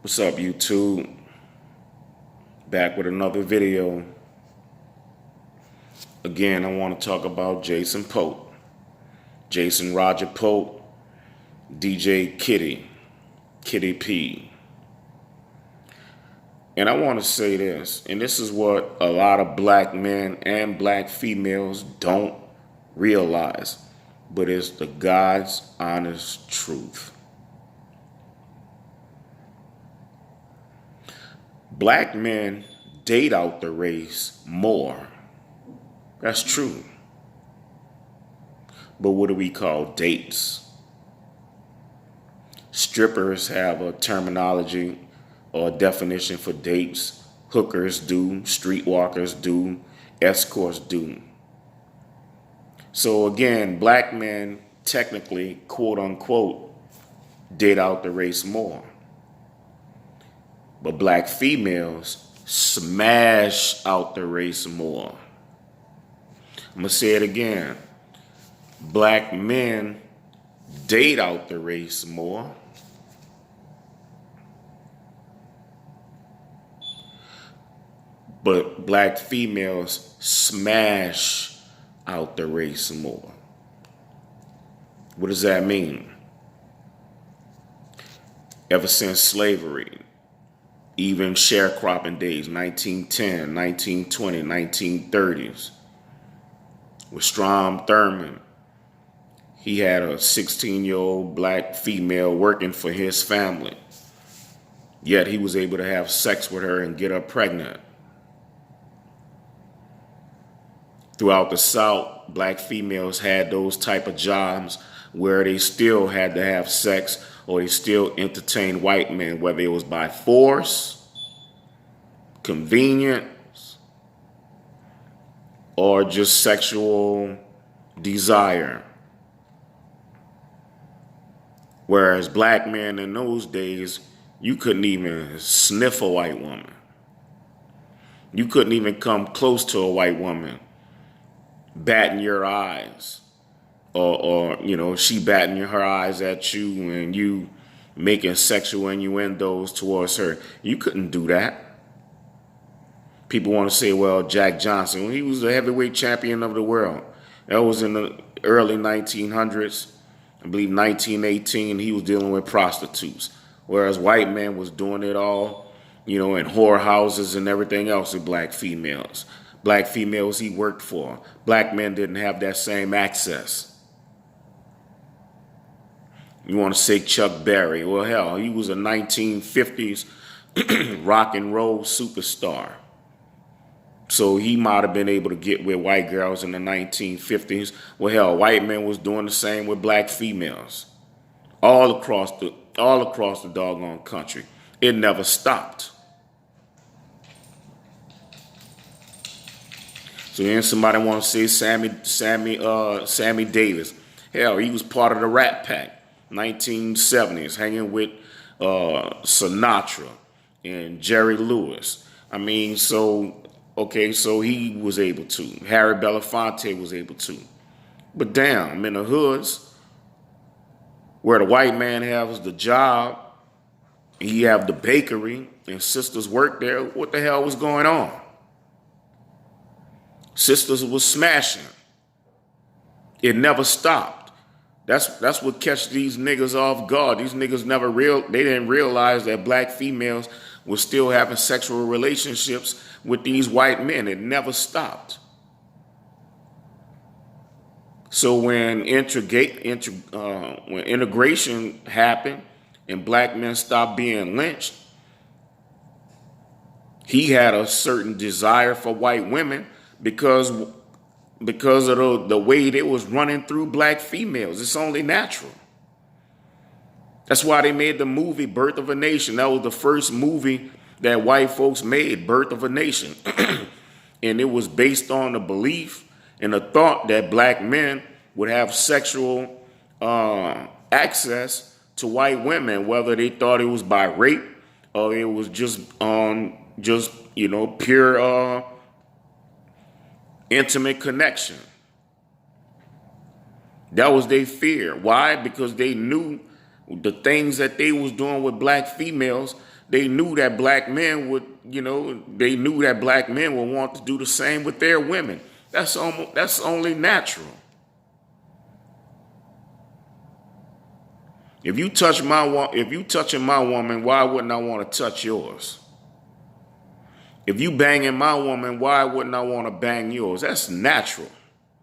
What's up, YouTube? Back with another video. Again, I want to talk about Jason Pope. Jason Roger Pope, DJ Kiddie, Kiddie P. And I want to say this, and this is what a lot of black men and black females don't realize, but it's the God's honest truth. Black men date out the race more. That's true. But what do we call dates? Strippers have a terminology or a definition for dates. Hookers do, streetwalkers do, escorts do. So again, black men technically, quote unquote, date out the race more. But black females smash out the race more. I'm going to say it again. Black men date out the race more. But black females smash out the race more. What does that mean? Ever since slavery, even sharecropping days, 1910, 1920, 1930s, with Strom Thurmond, he had a 16-year-old black female working for his family. Yet he was able to have sex with her and get her pregnant. Throughout the South, black females had those type of jobs where they still had to have sex or they still entertained white men, whether it was by force, convenience, or just sexual desire. Whereas black men in those days, you couldn't even sniff a white woman. You couldn't even come close to a white woman, batting your eyes, or she batting her eyes at you and you making sexual innuendos towards her. You couldn't do that. People want to say, well, Jack Johnson, he was the heavyweight champion of the world. That was in the early 1900s. I believe 1918, he was dealing with prostitutes. Whereas white men was doing it all, in whorehouses and everything else with black females. Black females he worked for. Black men didn't have that same access. You want to say Chuck Berry? Well, hell, he was a 1950s rock and roll superstar. So he might have been able to get with white girls in the 1950s. Well, hell, white men was doing the same with black females. All across the doggone country. It never stopped. So then somebody want to say Sammy Davis. Hell, he was part of the Rat Pack, 1970s, hanging with Sinatra and Jerry Lewis. So he was able to. Harry Belafonte was able to. But damn, in the hoods, where the white man has the job, he have the bakery, and sisters work there, what the hell was going on? Sisters was smashing. It never stopped. That's what catch these niggas off guard. These niggas they didn't realize that black females were still having sexual relationships with these white men. It never stopped. So when integration happened and black men stopped being lynched, he had a certain desire for white women because of the way it was running through black females. It's only natural. That's why they made the movie Birth of a Nation. That was the first movie that white folks made, Birth of a Nation. And it was based on the belief and the thought that black men would have sexual access to white women, whether they thought it was by rape or it was just pure intimate connection. That was their fear. Why? Because they knew the things that they was doing with black females they knew that black men would, they knew that black men would want to do the same with their women. That's only natural. If you touching my woman, why wouldn't I want to touch yours? If you banging my woman, why wouldn't I want to bang yours? That's natural.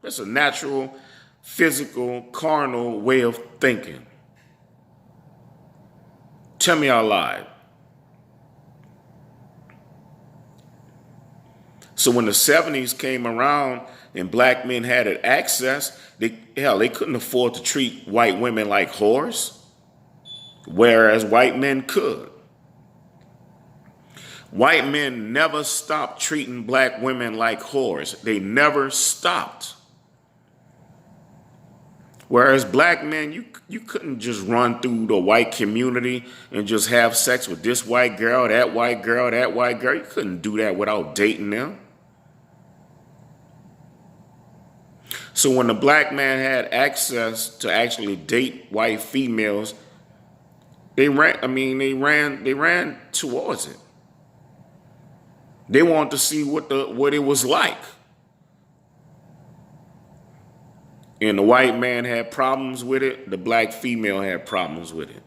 That's a natural, physical, carnal way of thinking. Tell me I lied. So when the 70s came around and black men had access, they couldn't afford to treat white women like whores, whereas white men could. White men never stopped treating black women like whores. They never stopped. Whereas black men, you couldn't just run through the white community and just have sex with this white girl, that white girl, that white girl. You couldn't do that without dating them. So when the black man had access to actually date white females, they ran towards it. They wanted to see what it was like. And the white man had problems with it. The black female had problems with it.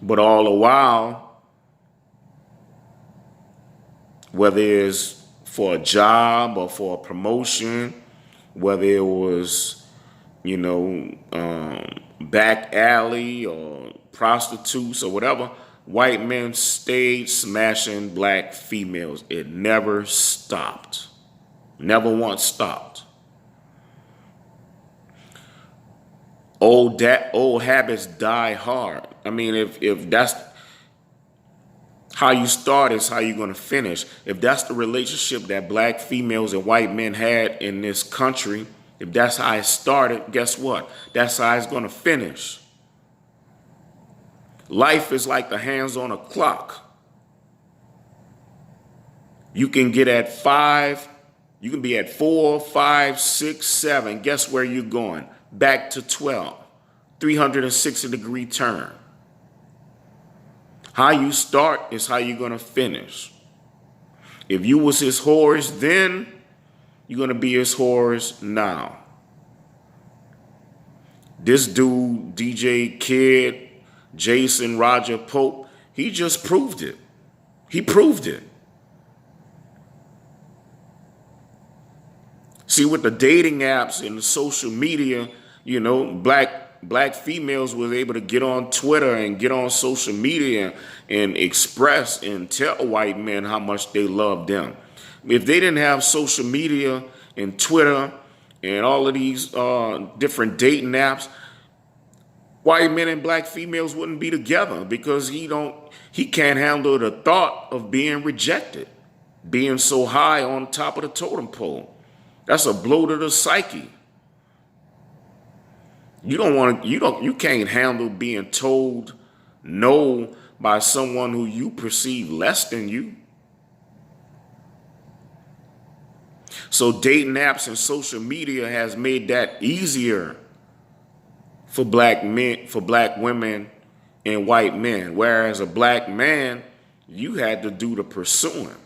But all the while, whether it's for a job or for a promotion, whether it was, back alley or prostitutes or whatever, white men stayed smashing black females. It never stopped. Never once stopped. Old habits die hard. I mean, if that's how you start, is how you're going to finish. If that's the relationship that black females and white men had in this country, if that's how it started, guess what? That's how it's going to finish. Life is like the hands on a clock. You can get at 5, you can be at 4, 5, 6, 7. Guess where you're going? Back to 12. 360-degree turn. How you start is how you're going to finish. If you was his whores then, you're going to be his whores now. This dude, DJ Kid, Jason Roger Pope, he just proved it. He proved it. See, with the dating apps and the social media, black females was able to get on Twitter and get on social media and express and tell white men how much they love them. If they didn't have social media and Twitter and all of these different dating apps, white men and black females wouldn't be together because he can't handle the thought of being rejected, being so high on top of the totem pole. That's a blow to the psyche. You can't handle being told no by someone who you perceive less than you. So dating apps and social media has made that easier for black men, for black women and white men. Whereas a black man, you had to do the pursuing.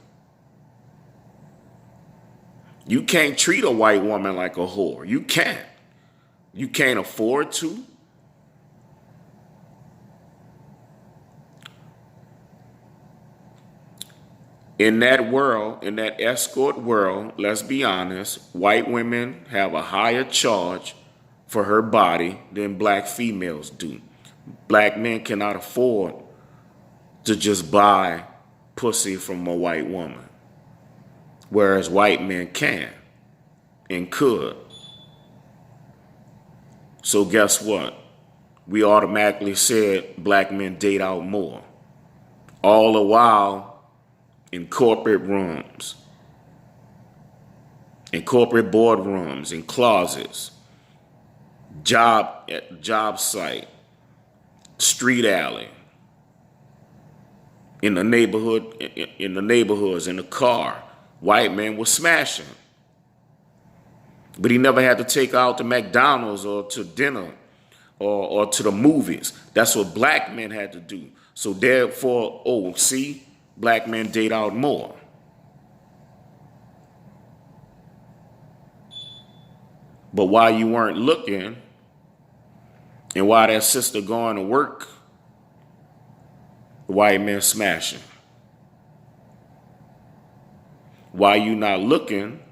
You can't treat a white woman like a whore. You can't. You can't afford to. In that world, in that escort world, let's be honest, white women have a higher charge for her body than black females do. Black men cannot afford to just buy pussy from a white woman, whereas white men can and could. So guess what? We automatically said black men date out more. All the while in corporate rooms, in corporate boardrooms, in closets, job site, street alley, in the neighborhoods, in the car, white men were smashing. But he never had to take her out to McDonald's or to dinner or to the movies. That's what black men had to do. So therefore, oh, see, black men date out more. But while you weren't looking, and while that sister going to work, the white man smashing. While you not looking,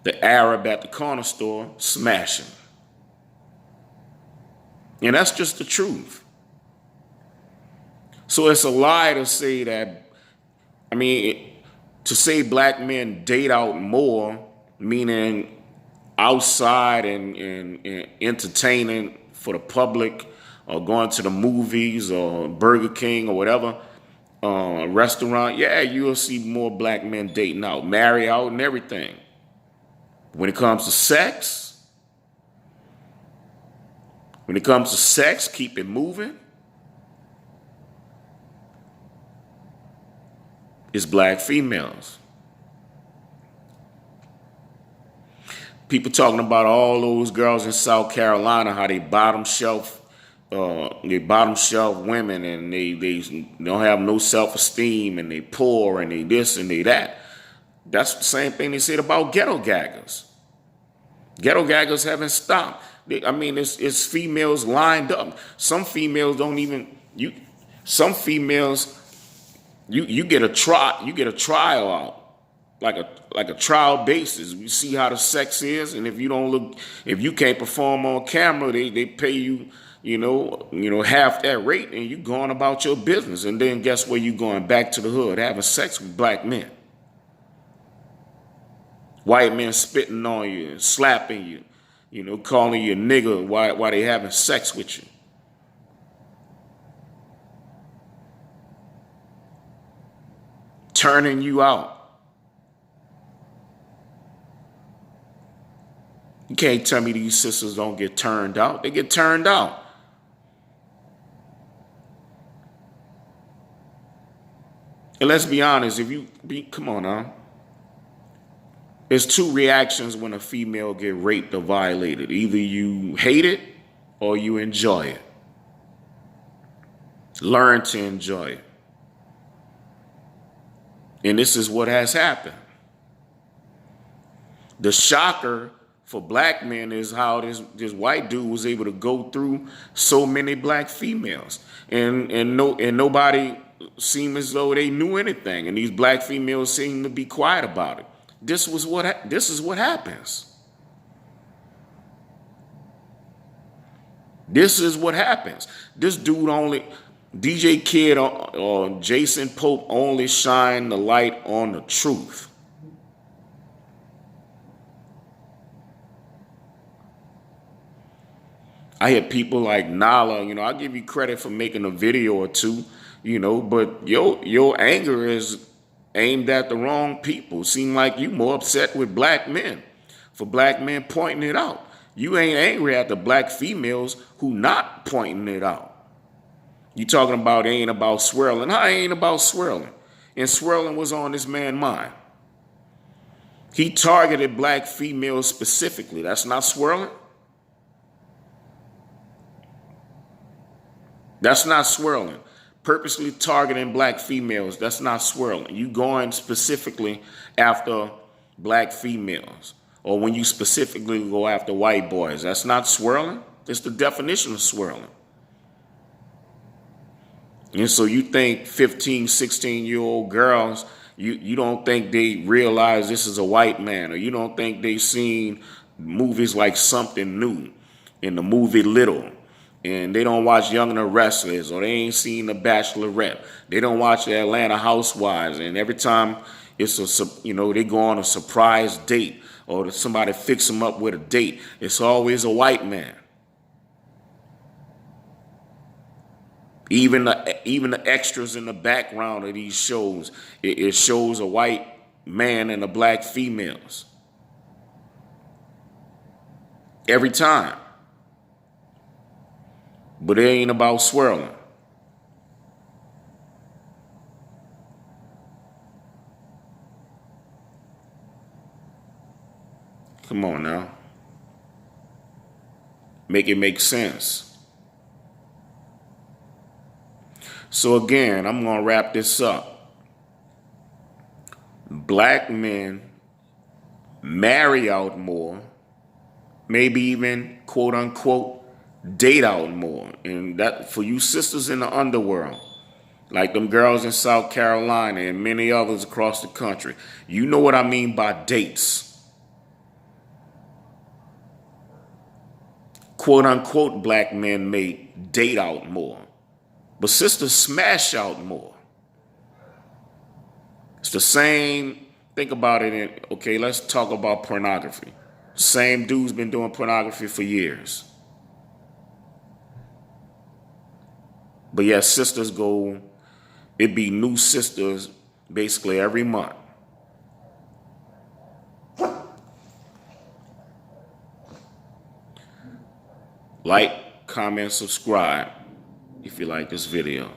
the Arab at the corner store smashing. And that's just the truth. So it's a lie to say that, to say black men date out more, meaning outside and entertaining for the public, or going to the movies or Burger King or whatever, restaurant, yeah, you'll see more black men dating out, marry out and everything. When it comes to sex, keep it moving. It's black females. People talking about all those girls in South Carolina, how they bottom shelf women, and they don't have no self-esteem, and they poor, and they this and they that. That's the same thing they said about ghetto gaggers. Ghetto gaggers haven't stopped. It's females lined up. Some females don't even some females you get a trial out. Like a trial basis. You see how the sex is, and if you can't perform on camera, they pay you, half that rate, and you going about your business. And then guess where you going? Back to the hood, having sex with black men. White men spitting on you and slapping you, calling you a nigger while they having sex with you. Turning you out. You can't tell me these sisters don't get turned out. They get turned out. And let's be honest, come on now. There's two reactions when a female get raped or violated. Either you hate it or you enjoy it. Learn to enjoy it. And this is what has happened. The shocker for black men is how this white dude was able to go through so many black females, and nobody seemed as though they knew anything, and these black females seem to be quiet about it. This is what happens. This is what happens. This dude DJ Kid or Jason Pope only shine the light on the truth. I hear people like Nala, I'll give you credit for making a video or two, but your anger is aimed at the wrong people. Seem like you more upset with black men for black men pointing it out. You ain't angry at the black females who not pointing it out. You talking about it ain't about swirling. I ain't about swirling. And swirling was on this man's mind. He targeted black females specifically. That's not swirling. That's not swirling. Purposely targeting black females, that's not swirling. You going specifically after black females. Or when you specifically go after white boys, that's not swirling. It's the definition of swirling. And so you think 15, 16-year-old girls, you don't think they realize this is a white man, or you don't think they seen movies like Something New in the movie Little, and they don't watch Young and the Restless, or they ain't seen The Bachelorette. They don't watch the Atlanta Housewives, and every time it's they go on a surprise date, or somebody fix them up with a date, it's always a white man. Even the extras in the background of these shows, it shows a white man and a black females. Every time. But it ain't about swirling. Come on now. Make it make sense. So again, I'm going to wrap this up. Black men marry out more, maybe even quote unquote date out more. And that for you sisters in the underworld, like them girls in South Carolina and many others across the country, you know what I mean by dates. Quote unquote black men may date out more, but sisters smash out more. It's the same. Think about it. Okay, let's talk about pornography. Same dude's been doing pornography for years. But yeah, sisters go, it be new sisters basically every month. Like, comment, subscribe if you like this video.